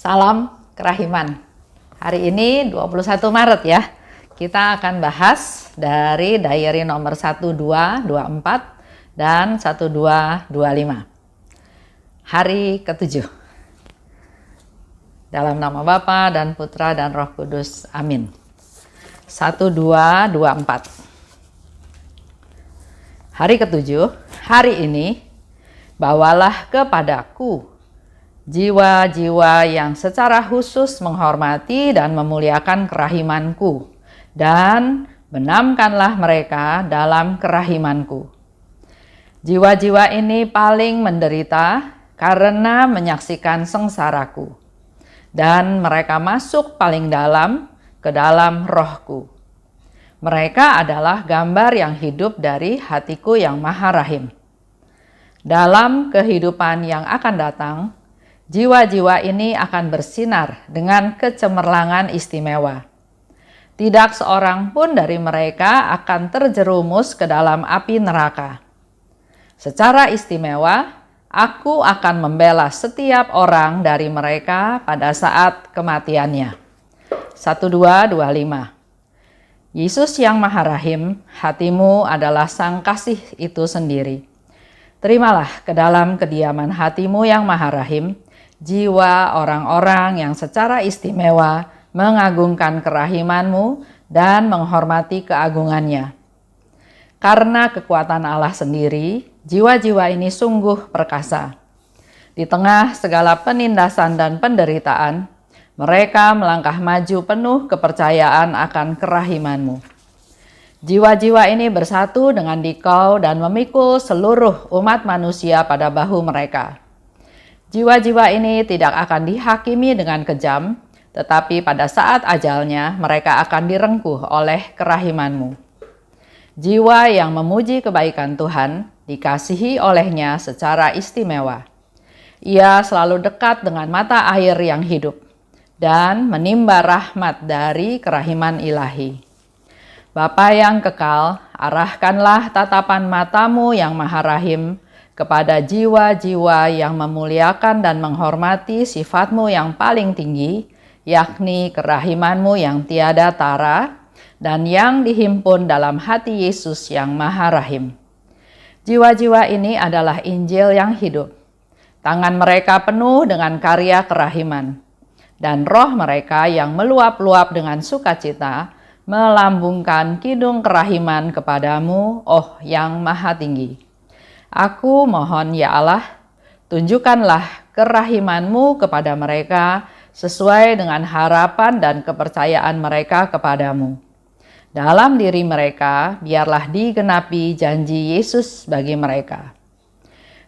Salam kerahiman. Hari ini 21 Maret ya. Kita akan bahas dari diary nomor 1224 dan 1225. Hari ke-7. Dalam nama Bapa dan Putra dan Roh Kudus. Amin. 1224. Hari ke-7, hari ini bawalah kepadaku jiwa-jiwa yang secara khusus menghormati dan memuliakan kerahimanku, dan benamkanlah mereka dalam kerahimanku. Jiwa-jiwa ini paling menderita karena menyaksikan sengsaraku, dan mereka masuk paling dalam ke dalam rohku. Mereka adalah gambar yang hidup dari hatiku yang maha rahim. Dalam kehidupan yang akan datang, jiwa-jiwa ini akan bersinar dengan kecemerlangan istimewa. Tidak seorang pun dari mereka akan terjerumus ke dalam api neraka. Secara istimewa, aku akan membela setiap orang dari mereka pada saat kematiannya. 1225. Yesus yang Maha Rahim, hatimu adalah Sang Kasih itu sendiri. Terimalah ke dalam kediaman hatimu yang Maha Rahim, jiwa orang-orang yang secara istimewa mengagungkan kerahimanmu dan menghormati keagungannya. Karena kekuatan Allah sendiri, jiwa-jiwa ini sungguh perkasa. Di tengah segala penindasan dan penderitaan, mereka melangkah maju penuh kepercayaan akan kerahimanmu. Jiwa-jiwa ini bersatu dengan dikau dan memikul seluruh umat manusia pada bahu mereka. Jiwa-jiwa ini tidak akan dihakimi dengan kejam, tetapi pada saat ajalnya mereka akan direngkuh oleh kerahimanmu. Jiwa yang memuji kebaikan Tuhan dikasihi olehnya secara istimewa. Ia selalu dekat dengan mata air yang hidup dan menimba rahmat dari kerahiman ilahi. Bapa yang kekal, arahkanlah tatapan matamu yang maha rahim kepada jiwa-jiwa yang memuliakan dan menghormati sifatmu yang paling tinggi, yakni kerahimanmu yang tiada tara dan yang dihimpun dalam hati Yesus yang Maha Rahim. Jiwa-jiwa ini adalah Injil yang hidup. Tangan mereka penuh dengan karya kerahiman, dan roh mereka yang meluap-luap dengan sukacita melambungkan kidung kerahiman kepadamu, oh yang Maha Tinggi. Aku mohon ya Allah, tunjukkanlah kerahimanmu kepada mereka sesuai dengan harapan dan kepercayaan mereka kepadamu. Dalam diri mereka, biarlah digenapi janji Yesus bagi mereka.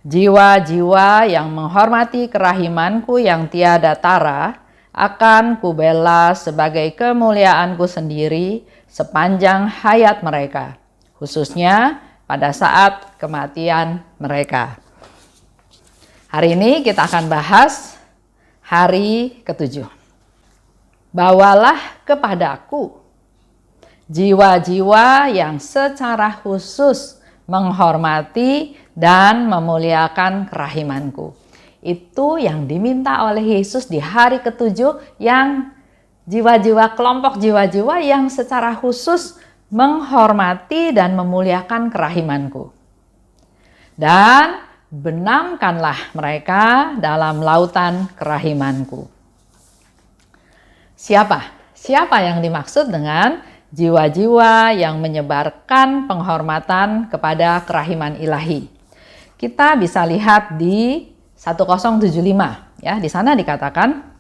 Jiwa-jiwa yang menghormati kerahimanku yang tiada tara akan kubela sebagai kemuliaanku sendiri sepanjang hayat mereka, khususnya pada saat kematian mereka. Hari ini kita akan bahas hari ke-7. Bawalah kepadaku jiwa-jiwa yang secara khusus menghormati dan memuliakan kerahimanku. Itu yang diminta oleh Yesus di hari ke-7, yang jiwa-jiwa, kelompok jiwa-jiwa yang secara khusus menghormati dan memuliakan kerahimanku. Dan benamkanlah mereka dalam lautan kerahimanku. Siapa yang dimaksud dengan jiwa-jiwa yang menyebarkan penghormatan kepada kerahiman ilahi? Kita bisa lihat di 1075 ya. Di sana dikatakan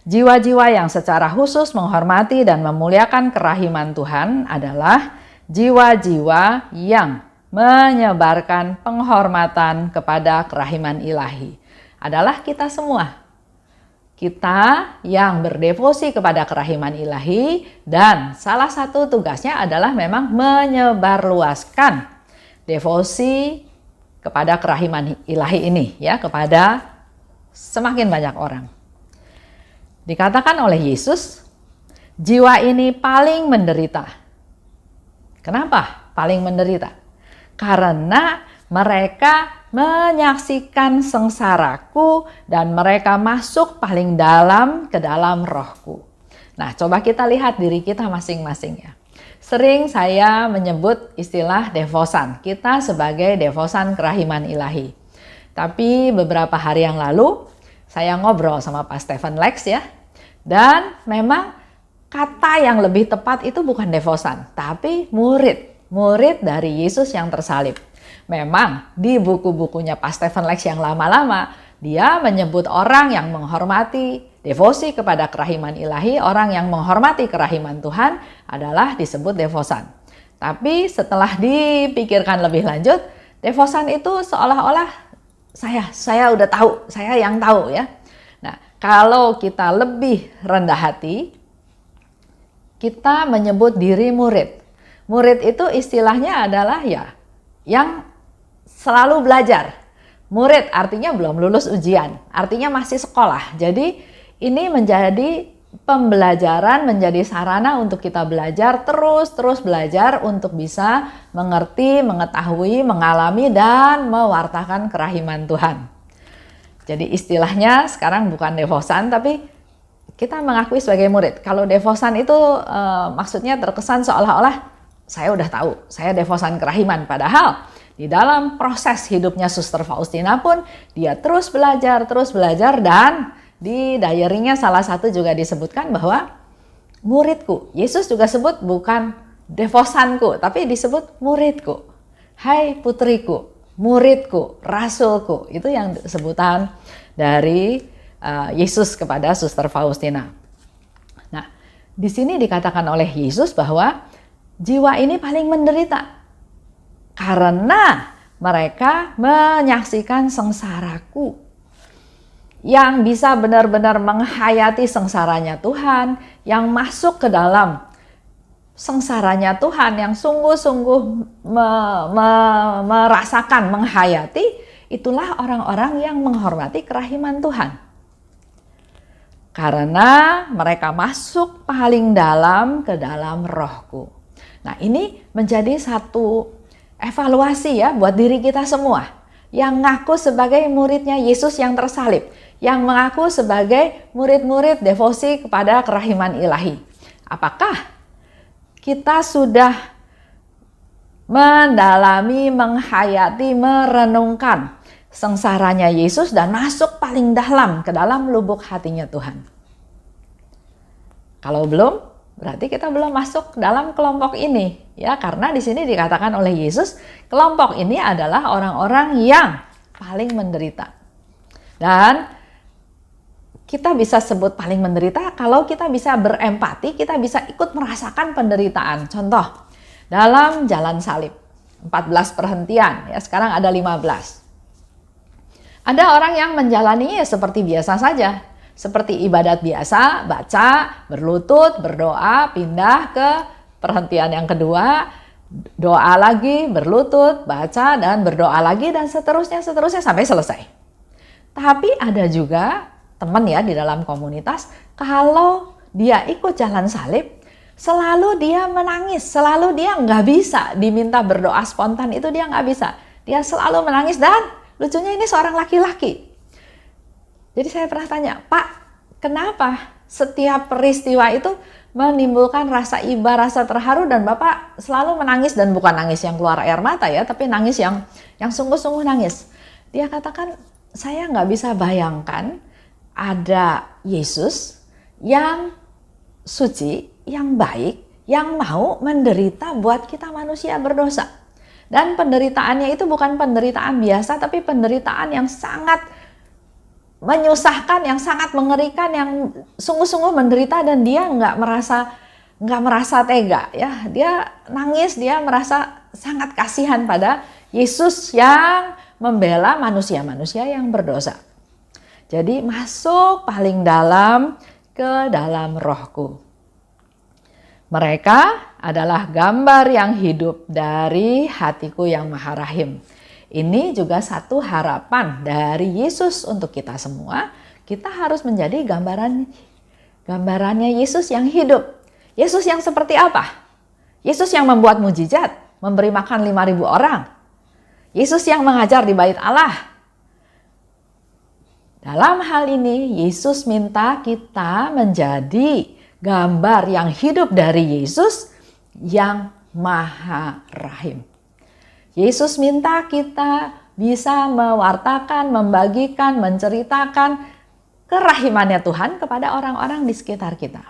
jiwa-jiwa yang secara khusus menghormati dan memuliakan kerahiman Tuhan adalah jiwa-jiwa yang menyebarkan penghormatan kepada kerahiman ilahi. Adalah kita semua. Kita yang berdevosi kepada kerahiman ilahi, dan salah satu tugasnya adalah memang menyebarluaskan devosi kepada kerahiman ilahi ini ya, kepada semakin banyak orang. Dikatakan oleh Yesus, jiwa ini paling menderita. Kenapa paling menderita? Karena mereka menyaksikan sengsaraku dan mereka masuk paling dalam ke dalam rohku. Nah, coba kita lihat diri kita masing-masing ya. Sering saya menyebut istilah devosan. Kita sebagai devosan kerahiman ilahi. Tapi beberapa hari yang lalu saya ngobrol sama Pak Stephen Lex ya. Dan memang kata yang lebih tepat itu bukan devosan, tapi murid. Murid dari Yesus yang tersalib. Memang di buku-bukunya Pak Stephen Lex yang lama-lama, dia menyebut orang yang menghormati devosi kepada kerahiman ilahi, orang yang menghormati kerahiman Tuhan adalah disebut devosan. Tapi setelah dipikirkan lebih lanjut, devosan itu seolah-olah saya udah tahu, saya yang tahu ya. Nah, kalau kita lebih rendah hati, kita menyebut diri murid. Murid itu istilahnya adalah ya yang selalu belajar. Murid artinya belum lulus ujian, artinya masih sekolah. Jadi ini menjadi pembelajaran, menjadi sarana untuk kita belajar, terus belajar untuk bisa mengerti, mengetahui, mengalami, dan mewartakan kerahiman Tuhan. Jadi istilahnya sekarang bukan devosan, tapi kita mengakui sebagai murid. Kalau devosan itu maksudnya terkesan seolah-olah saya udah tahu, saya devosan kerahiman. Padahal di dalam proses hidupnya Suster Faustina pun dia terus belajar dan di diary-nya salah satu juga disebutkan bahwa muridku. Yesus juga sebut bukan devosanku, tapi disebut muridku. Hai putriku, muridku, rasulku. Itu yang sebutan dari Yesus kepada Suster Faustina. Nah, di sini dikatakan oleh Yesus bahwa jiwa ini paling menderita karena mereka menyaksikan sengsaraku. Yang bisa benar-benar menghayati sengsaranya Tuhan, yang masuk ke dalam sengsaranya Tuhan, yang sungguh-sungguh merasakan, menghayati, itulah orang-orang yang menghormati kerahiman Tuhan. Karena mereka masuk paling dalam ke dalam rohku. Nah, ini menjadi satu evaluasi ya buat diri kita semua yang ngaku sebagai muridnya Yesus yang tersalib, yang mengaku sebagai murid-murid devosi kepada kerahiman ilahi. Apakah kita sudah mendalami, menghayati, merenungkan sengsaranya Yesus dan masuk paling dalam ke dalam lubuk hatinya Tuhan? Kalau belum, berarti kita belum masuk dalam kelompok ini, ya, karena di sini dikatakan oleh Yesus, kelompok ini adalah orang-orang yang paling menderita. Dan kita bisa sebut paling menderita kalau kita bisa berempati, kita bisa ikut merasakan penderitaan. Contoh, dalam jalan salib, 14 perhentian, ya sekarang ada 15. Ada orang yang menjalaninya seperti biasa saja. Seperti ibadat biasa, baca, berlutut, berdoa, pindah ke perhentian yang kedua, doa lagi, berlutut, baca, dan berdoa lagi, dan seterusnya sampai selesai. Tapi ada juga teman ya di dalam komunitas, kalau dia ikut jalan salib, selalu dia menangis, selalu dia nggak bisa diminta berdoa spontan, itu dia nggak bisa. Dia selalu menangis dan lucunya ini seorang laki-laki. Jadi saya pernah tanya, Pak, kenapa setiap peristiwa itu menimbulkan rasa iba, rasa terharu, dan Bapak selalu menangis, dan bukan nangis yang keluar air mata ya, tapi nangis yang sungguh-sungguh nangis. Dia katakan, saya nggak bisa bayangkan ada Yesus yang suci, yang baik, yang mau menderita buat kita manusia berdosa. Dan penderitaannya itu bukan penderitaan biasa, tapi penderitaan yang sangat menyusahkan, yang sangat mengerikan, yang sungguh-sungguh menderita, dan dia nggak merasa tega ya. Dia nangis, dia merasa sangat kasihan pada Yesus yang membela manusia-manusia yang berdosa. Jadi masuk paling dalam ke dalam rohku. Mereka adalah gambar yang hidup dari hatiku yang maha rahim. Ini juga satu harapan dari Yesus untuk kita semua. Kita harus menjadi gambarannya Yesus yang hidup. Yesus yang seperti apa? Yesus yang membuat mujizat, memberi makan 5.000 orang. Yesus yang mengajar di bait Allah. Dalam hal ini, Yesus minta kita menjadi gambar yang hidup dari Yesus yang Maha Rahim. Yesus minta kita bisa mewartakan, membagikan, menceritakan kerahimannya Tuhan kepada orang-orang di sekitar kita.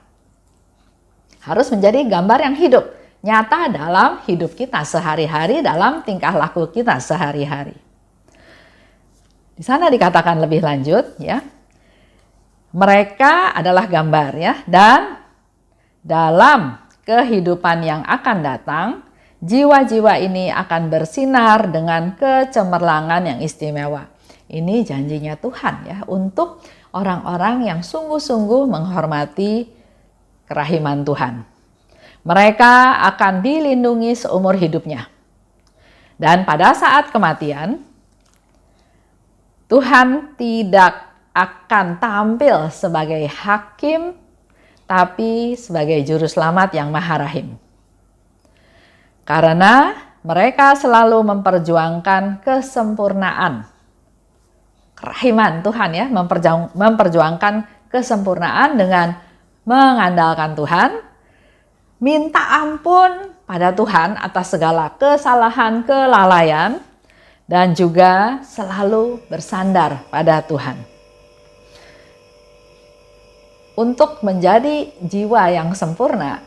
Harus menjadi gambar yang hidup, nyata dalam hidup kita sehari-hari, dalam tingkah laku kita sehari-hari. Di sana dikatakan lebih lanjut, ya, mereka adalah gambar, ya, dan dalam kehidupan yang akan datang, jiwa-jiwa ini akan bersinar dengan kecemerlangan yang istimewa. Ini janjinya Tuhan, ya, untuk orang-orang yang sungguh-sungguh menghormati kerahiman Tuhan. Mereka akan dilindungi seumur hidupnya. Dan pada saat kematian, Tuhan tidak akan tampil sebagai hakim, tapi sebagai juru selamat yang Maha Rahim. Karena mereka selalu memperjuangkan kesempurnaan kerahiman Tuhan, ya, memperjuangkan kesempurnaan dengan mengandalkan Tuhan, minta ampun pada Tuhan atas segala kesalahan, kelalaian, dan juga selalu bersandar pada Tuhan. Untuk menjadi jiwa yang sempurna,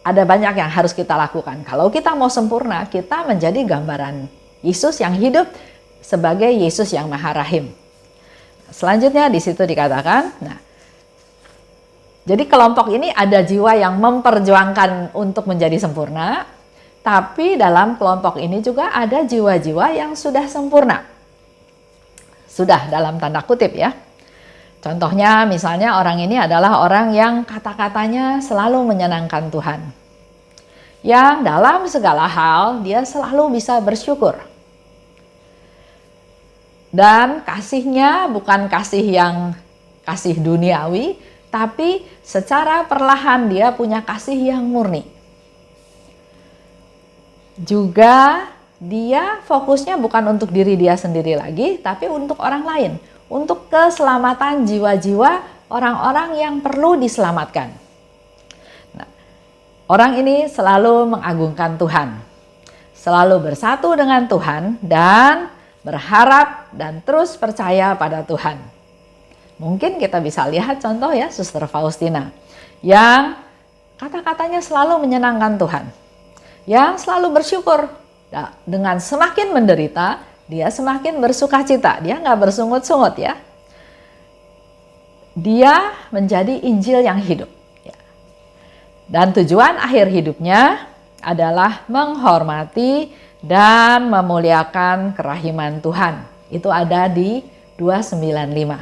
ada banyak yang harus kita lakukan. Kalau kita mau sempurna, kita menjadi gambaran Yesus yang hidup sebagai Yesus yang Maha Rahim. Selanjutnya di situ dikatakan, jadi kelompok ini ada jiwa yang memperjuangkan untuk menjadi sempurna, tapi dalam kelompok ini juga ada jiwa-jiwa yang sudah sempurna. Sudah dalam tanda kutip, ya. Contohnya misalnya orang ini adalah orang yang kata-katanya selalu menyenangkan Tuhan. Yang dalam segala hal dia selalu bisa bersyukur. Dan kasihnya bukan kasih yang kasih duniawi, tapi secara perlahan dia punya kasih yang murni. Juga dia fokusnya bukan untuk diri dia sendiri lagi, tapi untuk orang lain, untuk keselamatan jiwa-jiwa orang-orang yang perlu diselamatkan. Orang ini selalu mengagungkan Tuhan, selalu bersatu dengan Tuhan, dan berharap dan terus percaya pada Tuhan. Mungkin kita bisa lihat contoh, ya, Suster Faustina, yang kata-katanya selalu menyenangkan Tuhan, yang selalu bersyukur. Dengan semakin menderita, dia semakin bersuka cita. Dia nggak bersungut-sungut, ya. Dia menjadi Injil yang hidup. Ya. Dan tujuan akhir hidupnya adalah menghormati dan memuliakan kerahiman Tuhan. Itu ada di 295.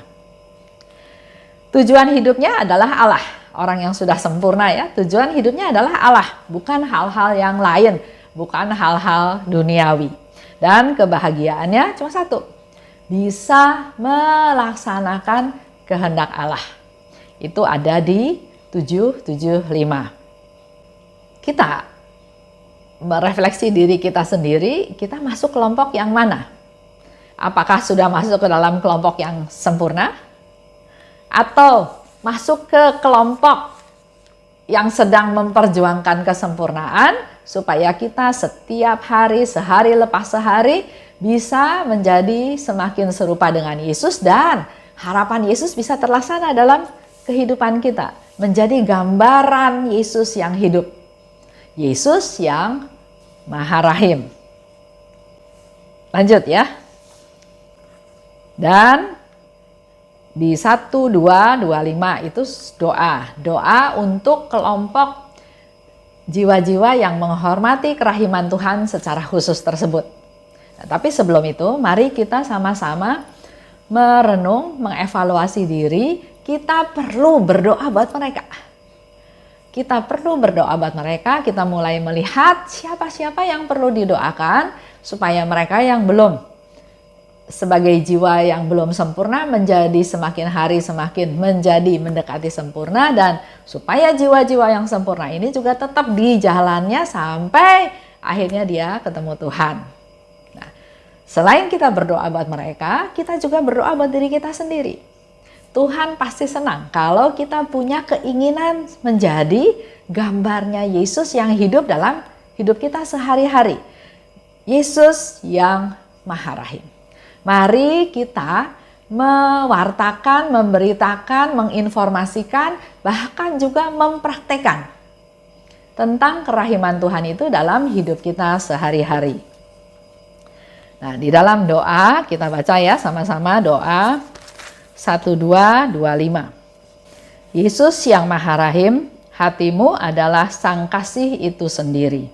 Tujuan hidupnya adalah Allah. Orang yang sudah sempurna, ya, tujuan hidupnya adalah Allah, bukan hal-hal yang lain, bukan hal-hal duniawi. Dan kebahagiaannya cuma satu, bisa melaksanakan kehendak Allah. Itu ada di 775. Kita merefleksi diri kita sendiri, kita masuk kelompok yang mana? Apakah sudah masuk ke dalam kelompok yang sempurna? Atau masuk ke kelompok yang sedang memperjuangkan kesempurnaan, supaya kita setiap hari, sehari lepas sehari, bisa menjadi semakin serupa dengan Yesus, dan harapan Yesus bisa terlaksana dalam kehidupan kita, menjadi gambaran Yesus yang hidup, Yesus yang Maha Rahim. Lanjut, ya. Dan di 1225 itu doa untuk kelompok jiwa-jiwa yang menghormati kerahiman Tuhan secara khusus tersebut. Tapi sebelum itu, mari kita sama-sama merenung, mengevaluasi diri. Kita perlu berdoa buat mereka. Kita perlu berdoa buat mereka. Kita mulai melihat siapa-siapa yang perlu didoakan, supaya mereka yang belum, sebagai jiwa yang belum sempurna, menjadi semakin hari semakin menjadi mendekati sempurna, dan supaya jiwa-jiwa yang sempurna ini juga tetap di jalannya sampai akhirnya dia ketemu Tuhan. Nah, Selain kita berdoa buat mereka, kita juga berdoa buat diri kita sendiri. Tuhan pasti senang kalau kita punya keinginan menjadi gambarnya Yesus yang hidup dalam hidup kita sehari-hari. Yesus yang Maha Rahim. Mari kita mewartakan, memberitakan, menginformasikan, bahkan juga mempraktekkan tentang kerahiman Tuhan itu dalam hidup kita sehari-hari. Nah, di dalam doa kita baca ya sama-sama doa 1225. Yesus yang Maha Rahim, hatimu adalah sang kasih itu sendiri.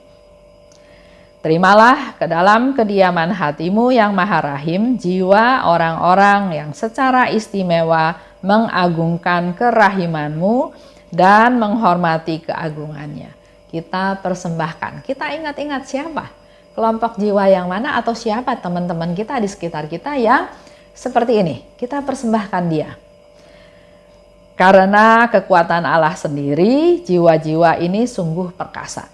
Terimalah ke dalam kediaman hatimu yang Maha Rahim jiwa orang-orang yang secara istimewa mengagungkan kerahimanmu dan menghormati keagungannya. Kita persembahkan, kita ingat-ingat siapa kelompok jiwa yang mana atau siapa teman-teman kita di sekitar kita yang seperti ini. Kita persembahkan dia. Karena kekuatan Allah sendiri, jiwa-jiwa ini sungguh perkasa.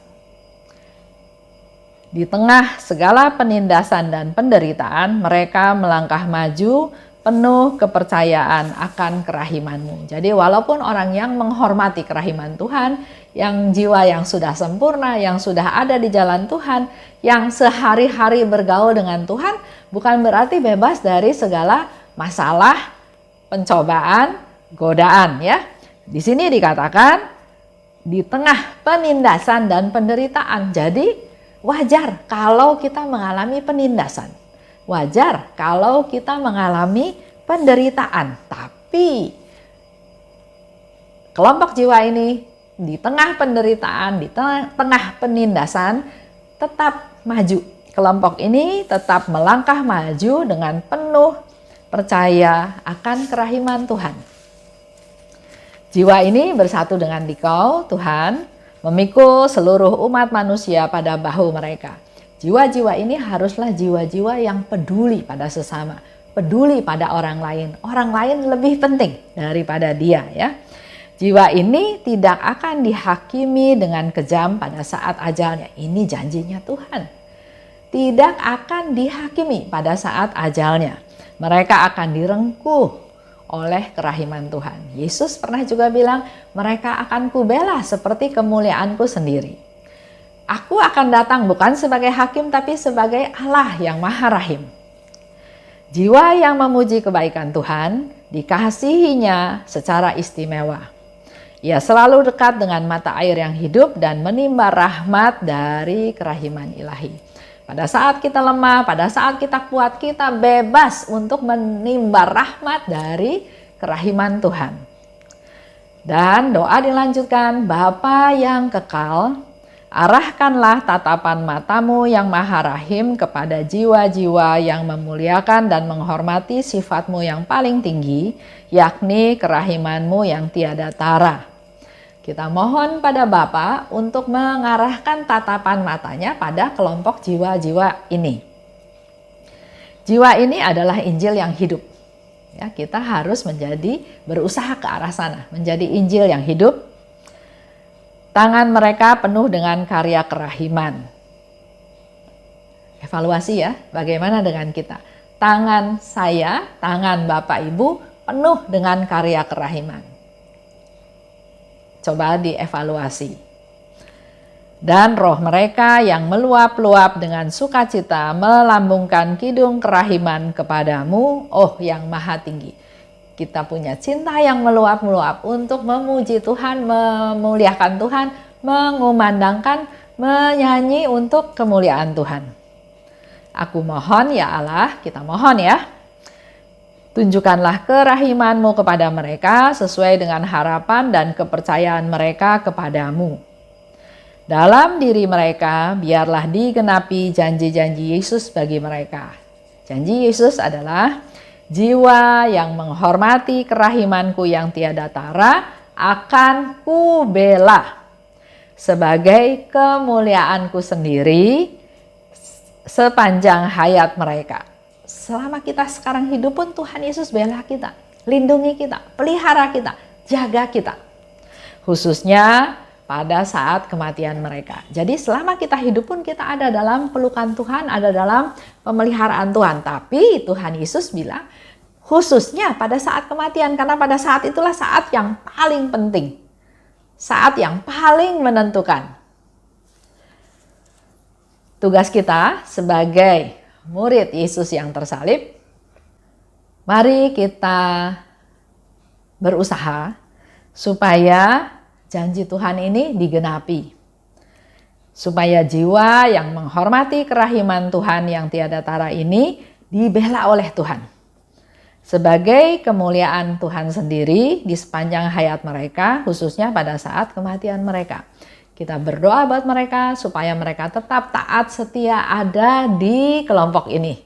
Di tengah segala penindasan dan penderitaan, mereka melangkah maju penuh kepercayaan akan kerahimanmu. Jadi walaupun orang yang menghormati kerahiman Tuhan, yang jiwa yang sudah sempurna, yang sudah ada di jalan Tuhan, yang sehari-hari bergaul dengan Tuhan, bukan berarti bebas dari segala masalah, pencobaan, godaan ya. Di sini dikatakan di tengah penindasan dan penderitaan. Jadi wajar kalau kita mengalami penindasan. Wajar kalau kita mengalami penderitaan. Tapi kelompok jiwa ini di tengah penderitaan, di tengah penindasan tetap maju. Kelompok ini tetap melangkah maju dengan penuh percaya akan kerahiman Tuhan. Jiwa ini bersatu dengan Dikau, Tuhan, memikul seluruh umat manusia pada bahu mereka. Jiwa-jiwa ini haruslah jiwa-jiwa yang peduli pada sesama, peduli pada orang lain. Orang lain lebih penting daripada dia ya. Jiwa ini tidak akan dihakimi dengan kejam pada saat ajalnya. Ini janjinya Tuhan. Tidak akan dihakimi pada saat ajalnya. Mereka akan direngkuh oleh kerahiman Tuhan. Yesus pernah juga bilang, mereka akan kubela seperti kemuliaanku sendiri. Aku akan datang bukan sebagai hakim tapi sebagai Allah yang Maha Rahim. Jiwa yang memuji kebaikan Tuhan dikasihinya secara istimewa. Ia selalu dekat dengan mata air yang hidup dan menimba rahmat dari kerahiman ilahi. Pada saat kita lemah, pada saat kita kuat, kita bebas untuk menimba rahmat dari kerahiman Tuhan. Dan doa dilanjutkan, Bapa yang kekal, arahkanlah tatapan matamu yang Maha Rahim kepada jiwa-jiwa yang memuliakan dan menghormati sifatmu yang paling tinggi, yakni kerahimanmu yang tiada tara. Kita mohon pada Bapa untuk mengarahkan tatapan matanya pada kelompok jiwa-jiwa ini. Jiwa ini adalah Injil yang hidup. Ya, kita harus berusaha ke arah sana, menjadi Injil yang hidup. Tangan mereka penuh dengan karya kerahiman. Evaluasi ya, bagaimana dengan kita? Tangan saya, tangan Bapak Ibu penuh dengan karya kerahiman. Coba dievaluasi. Dan roh mereka yang meluap-luap dengan sukacita melambungkan kidung kerahiman kepadamu, oh yang maha tinggi. Kita punya cinta yang meluap-luap untuk memuji Tuhan, memuliakan Tuhan, mengumandangkan, menyanyi untuk kemuliaan Tuhan. Aku mohon ya Allah, kita mohon ya, tunjukkanlah kerahimanmu kepada mereka sesuai dengan harapan dan kepercayaan mereka kepadamu. Dalam diri mereka biarlah digenapi janji-janji Yesus bagi mereka. Janji Yesus adalah jiwa yang menghormati kerahimanku yang tiada tara akan kubela sebagai kemuliaanku sendiri sepanjang hayat mereka. Selama kita sekarang hidup pun Tuhan Yesus bela kita, lindungi kita, pelihara kita, jaga kita. Khususnya pada saat kematian mereka. Jadi selama kita hidup pun kita ada dalam pelukan Tuhan, ada dalam pemeliharaan Tuhan. Tapi Tuhan Yesus bilang khususnya pada saat kematian, karena pada saat itulah saat yang paling penting, saat yang paling menentukan. Tugas kita sebagai murid Yesus yang tersalib, mari kita berusaha supaya janji Tuhan ini digenapi. Supaya jiwa yang menghormati kerahiman Tuhan yang tiada tara ini dibela oleh Tuhan. Sebagai kemuliaan Tuhan sendiri di sepanjang hayat mereka, khususnya pada saat kematian mereka. Kita berdoa buat mereka supaya mereka tetap taat setia ada di kelompok ini.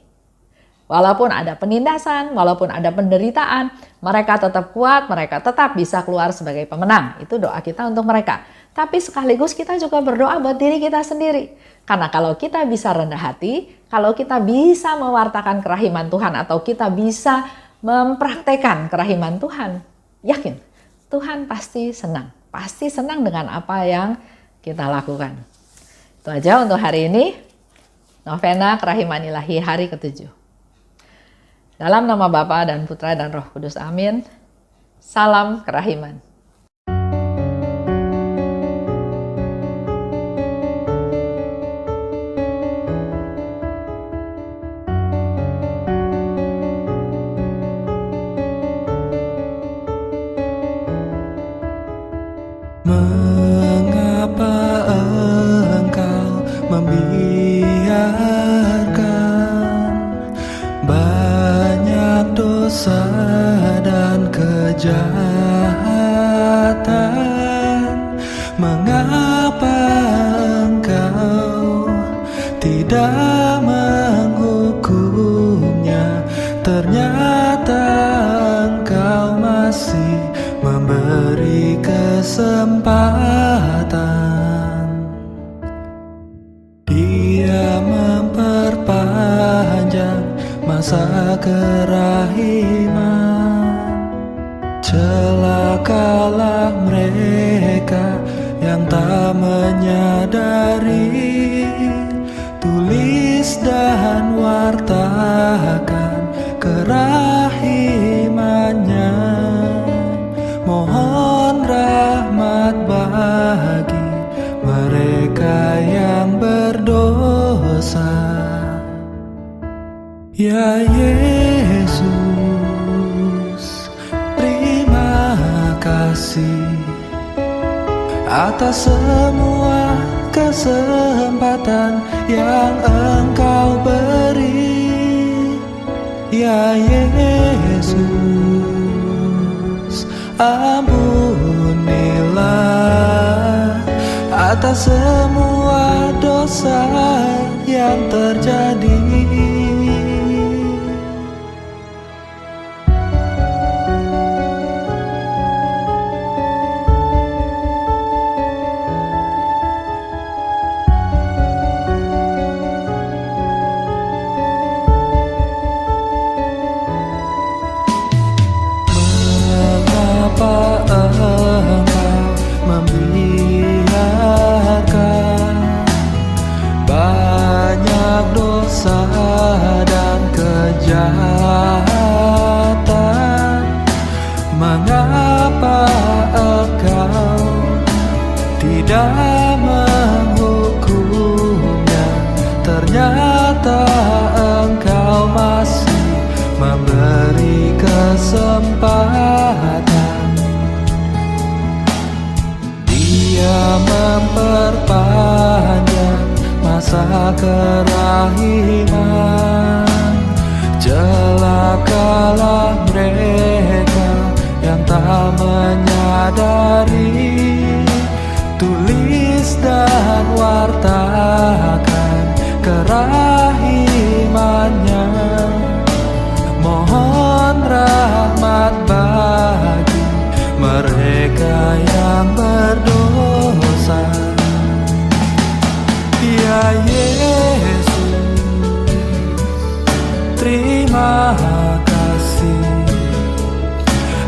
Walaupun ada penindasan, walaupun ada penderitaan, mereka tetap kuat, mereka tetap bisa keluar sebagai pemenang. Itu doa kita untuk mereka. Tapi sekaligus kita juga berdoa buat diri kita sendiri. Karena kalau kita bisa rendah hati, kalau kita bisa mewartakan kerahiman Tuhan, atau kita bisa mempraktekkan kerahiman Tuhan, yakin Tuhan pasti senang dengan apa yang kita lakukan. Itu aja untuk hari ini, novena Kerahiman Ilahi hari ke-7. Dalam nama Bapa dan Putra dan Roh Kudus, amin. Salam kerahiman. Mengapa engkau membiarkan banyak dosa dan kejahatan? Mengapa engkau tidak menghukumnya? Ternyata engkau masih memberi kesempatan. Dia memperpanjang masa kerahiman. Celakalah mereka yang tak menyadari. Tulis dan wartakan kerahimannya. Mohon rahmat bagi mereka yang berdosa. Ya Yesus, terima kasih atas semua kesempatan yang Engkau beri. Ya Yesus, ampunilah atas semua dosa yang terjadi. Dan kejahatan, mengapa engkau tidak menghukumnya? Ternyata engkau masih memberi kesempatan. Dia memperpanjang masa kerahiman. Celakalah mereka yang tak menyadari. Tulis dan wartakan kerahimannya. Mohon rahmat bagi mereka yang berdosa. Ya Yesus, terima kasih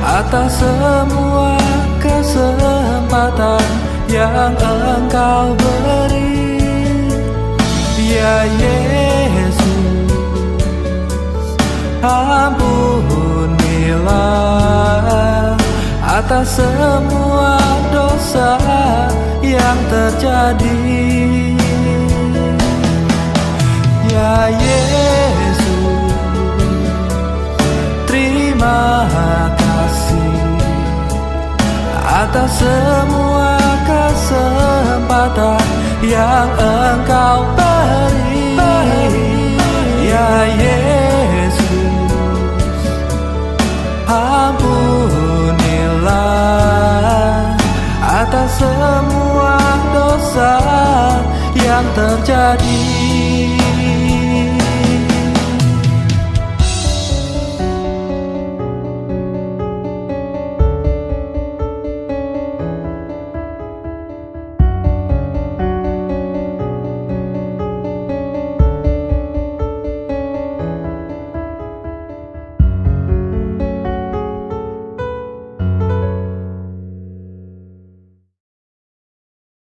atas semua kesempatan yang atas semua dosa yang terjadi. Ya Yesus, terima kasih atas semua kesempatan yang Engkau beri. Ya Yesus, ampunilah atas semua dosa yang terjadi.